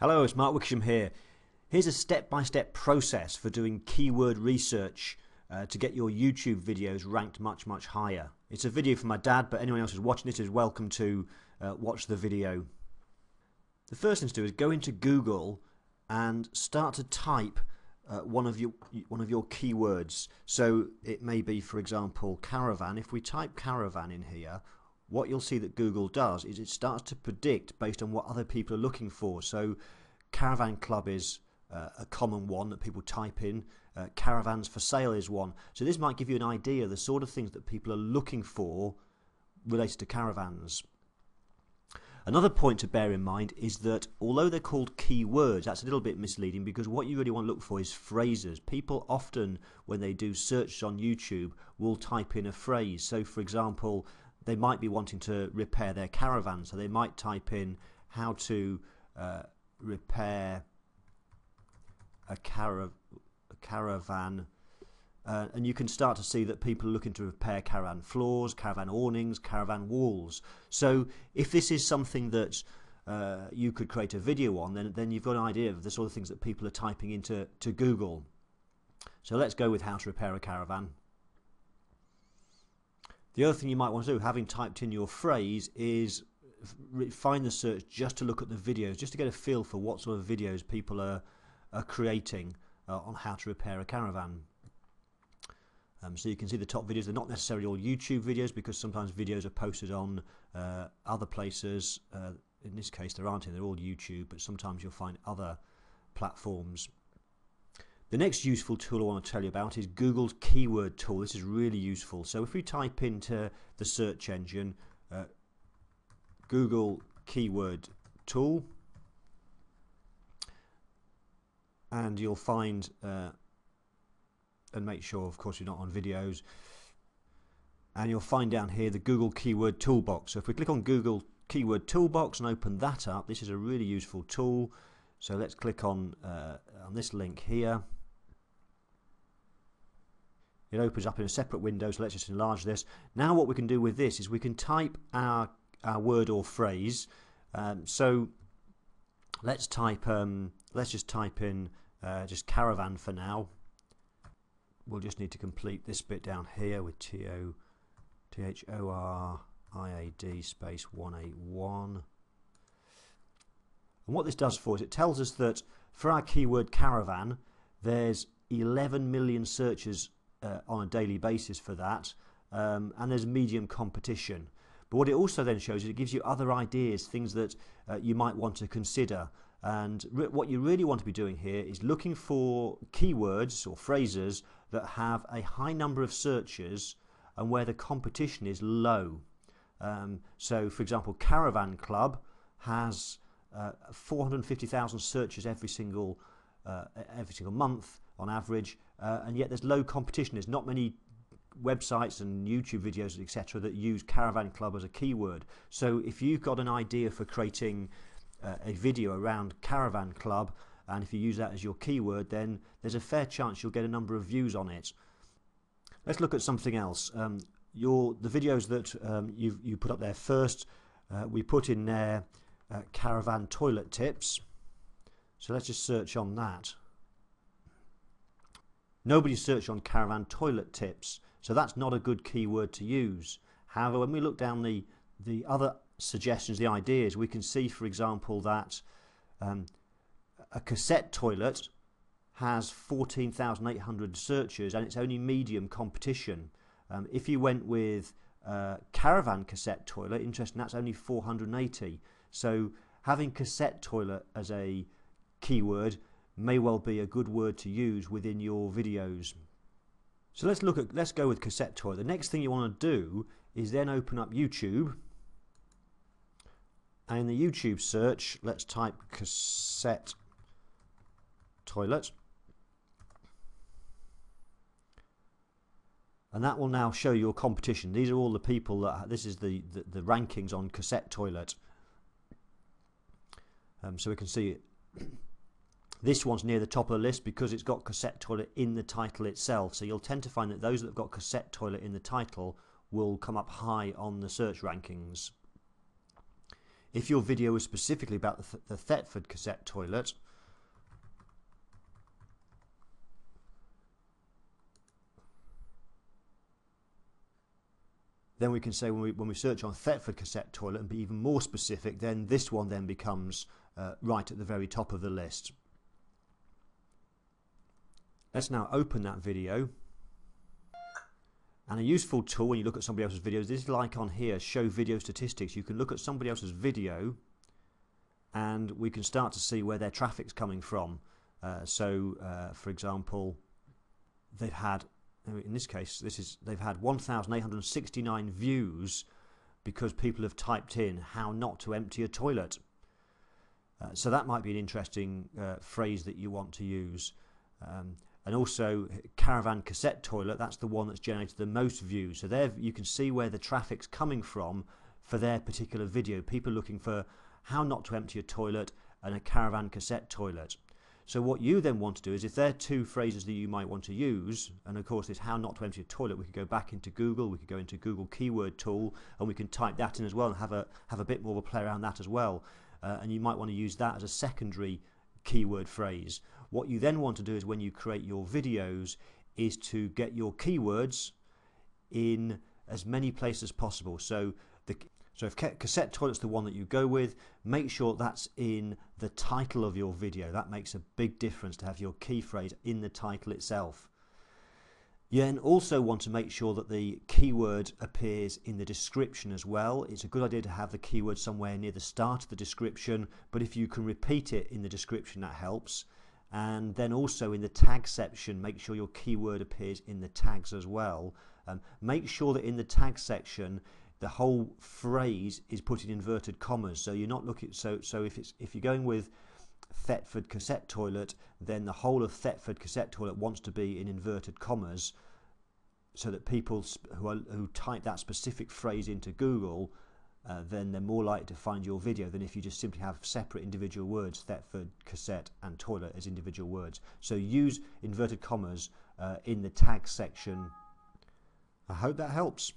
Hello, it's Mark Wickersham here. Here's a step-by-step process for doing keyword research to get your YouTube videos ranked much higher. It's a video from my dad, but anyone else who's watching this is welcome to watch the video. The first thing to do is go into Google and start to type one of your keywords. So it may be, for example, caravan. If we type caravan in here, what you'll see that Google does is it starts to predict based on what other people are looking for. So caravan club is a common one that people type in. Caravans for sale is one. So this might give you an idea of the sort of things that people are looking for related to caravans. Another point to bear in mind is that although they're called keywords, that's a little bit misleading, because what you really want to look for is phrases. People often, when they do search on YouTube, will type in a phrase. So for example, they might be wanting to repair their caravan, so they might type in how to repair a caravan, and you can start to see that people are looking to repair caravan floors, caravan awnings, caravan walls. So if this is something that you could create a video on, then you've got an idea of the sort of things that people are typing into Google. So let's go with how to repair a caravan. The other thing you might want to do, having typed in your phrase, is refine the search just to look at the videos, just to get a feel for what sort of videos people are creating on how to repair a caravan. So you can see the top videos. They're not necessarily all YouTube videos, because sometimes videos are posted on other places. In this case there aren't any, they're all YouTube, but sometimes you'll find other platforms. The next useful tool I want to tell you about is Google's keyword tool. This is really useful. So if we type into the search engine Google keyword tool, and you'll find and make sure of course you're not on videos, and you'll find down here the Google keyword toolbox. So if we click on Google keyword toolbox and open that up, this is a really useful tool. So let's click on this link here. It opens up in a separate window, so let's just enlarge this. Now what we can do with this is we can type our word or phrase. So let's just type in just caravan for now. We'll just need to complete this bit down here with THORIAD space 181. And what this does for us, it tells us that for our keyword caravan, there's 11 million searches on a daily basis for that, and there's medium competition. But what it also then shows is it gives you other ideas, things that you might want to consider. And what you really want to be doing here is looking for keywords or phrases that have a high number of searches and where the competition is low. So for example, Caravan Club has 450,000 searches every single month on average, and yet there's low competition. There's not many websites and YouTube videos, etc., that use Caravan Club as a keyword. So if you've got an idea for creating a video around Caravan Club, and if you use that as your keyword, then there's a fair chance you'll get a number of views on it. Let's look at something else. The videos that you put up there first, we put in there caravan toilet tips. So let's just search on that. Nobody searched on caravan toilet tips, so that's not a good keyword to use. However, when we look down the other suggestions, the ideas, we can see, for example, that a cassette toilet has 14,800 searches and it's only medium competition. If you went with caravan cassette toilet, interesting, that's only 480. So having cassette toilet as a keyword may well be a good word to use within your videos. So let's go with cassette toilet. The next thing you want to do is then open up YouTube, and in the YouTube search let's type cassette toilet, and that will now show your competition. These are all the people that this is the rankings on cassette toilet. So we can see this one's near the top of the list because it's got cassette toilet in the title itself. So you'll tend to find that those that have got cassette toilet in the title will come up high on the search rankings. If your video was specifically about the Thetford cassette toilet, then we can say when we search on Thetford cassette toilet and be even more specific, then this one then becomes right at the very top of the list. Let's now open that video. And a useful tool when you look at somebody else's videos, this icon here, show video statistics. You can look at somebody else's video and we can start to see where their traffic's coming from. For example, they've had, in this case, they've had 1,869 views because people have typed in how not to empty a toilet. So that might be an interesting phrase that you want to use. And also caravan cassette toilet, that's the one that's generated the most views. So there you can see where the traffic's coming from for their particular video. People looking for how not to empty a toilet and a caravan cassette toilet. So what you then want to do is, if there are two phrases that you might want to use, and of course it's how not to empty a toilet, we could go back into Google, we could go into Google keyword tool, and we can type that in as well and have a bit more of a play around that as well. And you might want to use that as a secondary keyword phrase. What you then want to do is, when you create your videos, is to get your keywords in as many places as possible. So if cassette toilet's the one that you go with, make sure that's in the title of your video. That makes a big difference to have your key phrase in the title itself. You then also want to make sure that the keyword appears in the description as well. It's a good idea to have the keyword somewhere near the start of the description, but if you can repeat it in the description, that helps. And then also in the tag section, make sure your keyword appears in the tags as well. Make sure that in the tag section the whole phrase is put in inverted commas, so you're not looking, so if you're going with Thetford cassette toilet, then the whole of Thetford cassette toilet wants to be in inverted commas, so that people who type that specific phrase into Google, then they're more likely to find your video than if you just simply have separate individual words, Thetford, cassette and toilet, as individual words. So use inverted commas in the tag section. I hope that helps.